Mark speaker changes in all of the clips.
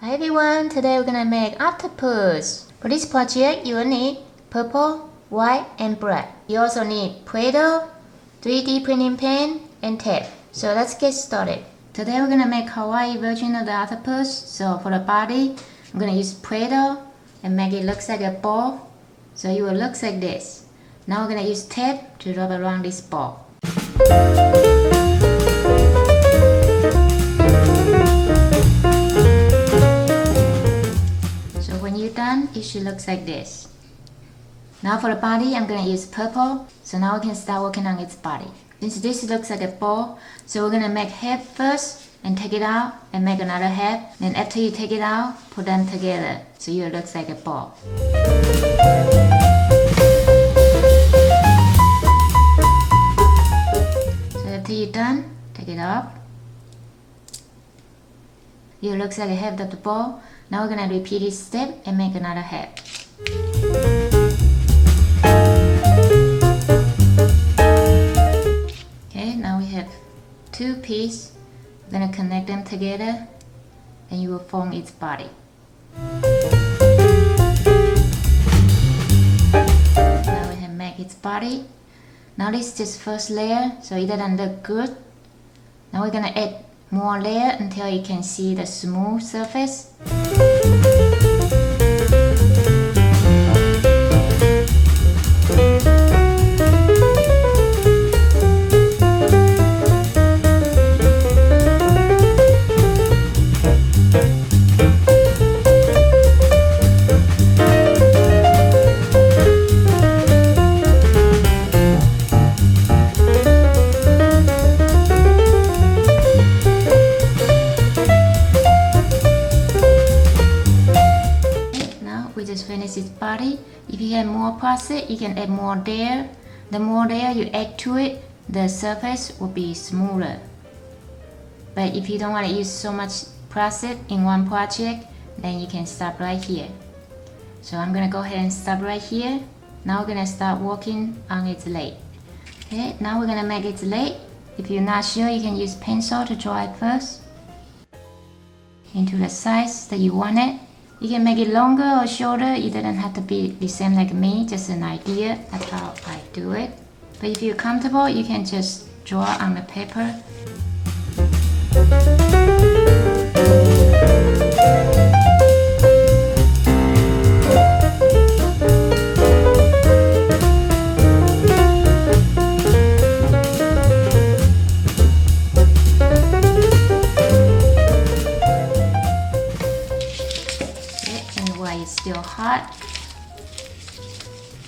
Speaker 1: Hi everyone, today we're gonna make octopus. For this project, you will need purple, white, and black. You also need Play-Doh, 3D printing pen, and tape. So let's get started. Today we're gonna make Hawaii version of the octopus. So for the body, I'm gonna use Play-Doh and make it look like a ball. So it will look like this. Now we're gonna use tape to wrap around this ball. When you're done, it should look like this. Now for the body, I'm going to use purple. So now we can start working on its body. Since this looks like a ball, so we're going to make head first and take it out and make another head. Then after you take it out, put them together so it looks like a ball. So after you're done, take it off. It looks like a head of the ball. Now we're going to repeat this step and make another head. Okay, now we have two pieces. We're going to connect them together and you will form its body. Now we have made its body. Now this is just first layer, so it doesn't look good. Now we're going to add more layer until you can see the smooth surface. Finish its body. If you have more plastic, you can add more there. The more there you add to it, the surface will be smoother. But if you don't want to use so much plastic in one project, then you can stop right here. So I'm gonna go ahead and stop right here. Now we're gonna start working on its leg. Okay, now we're gonna make its leg. If you're not sure, you can use pencil to draw it first into the size that you want it. You can make it longer or shorter. It doesn't have to be the same like me, just an idea. That's how I do it. But if you're comfortable, you can just draw on the paper. Still hot.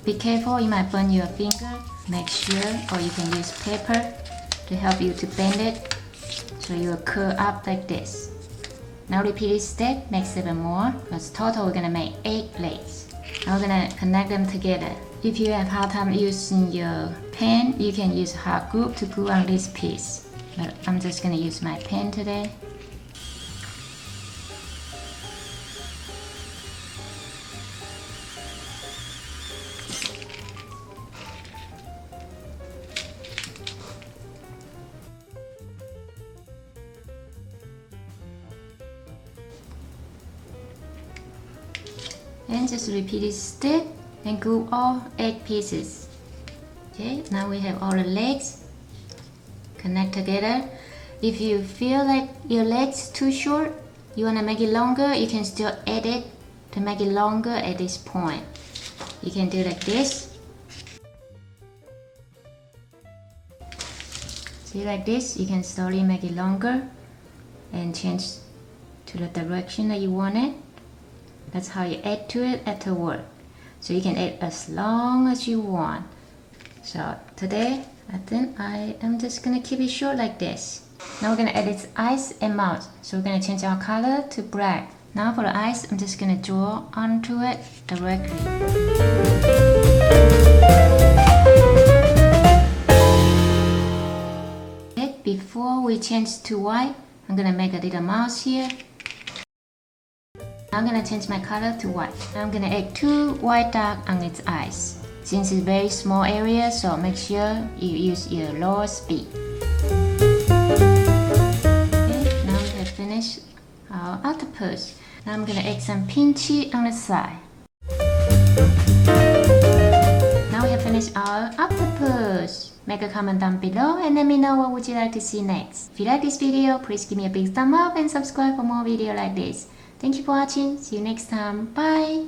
Speaker 1: Be careful, you might burn your finger. Make sure, or you can use paper to help you to bend it so you will curl up like this. Now repeat this step, make 7 more, because total we're gonna make 8 legs. Now we're gonna connect them together. If you have hard time using your pen, you can use hot glue to glue on this piece. But I'm just gonna use my pen today. And just repeat this step and glue all 8 pieces. Okay, now we have all the legs connect together. If you feel like your legs too short, you want to make it longer, you can still add it to make it longer at this point. You can do like this. See, like this, you can slowly make it longer and change to the direction that you want it. That's how you add to it afterward. So you can add as long as you want. So today, I think I am just gonna keep it short like this. Now we're gonna add its eyes and mouth. So we're gonna change our color to black. Now for the eyes, I'm just gonna draw onto it directly. Okay, before we change to white, I'm gonna make a little mouse here. I'm gonna change my color to white. I'm gonna add 2 white dots on its eyes. Since it's a very small area, so make sure you use your lower speed. Okay, now we have finished our octopus. Now I'm gonna add some pink cheese on the side. Now we have finished our octopus. Make a comment down below and let me know what would you like to see next. If you like this video, please give me a big thumb up and subscribe for more videos like this. Thank you for watching. See you next time. Bye!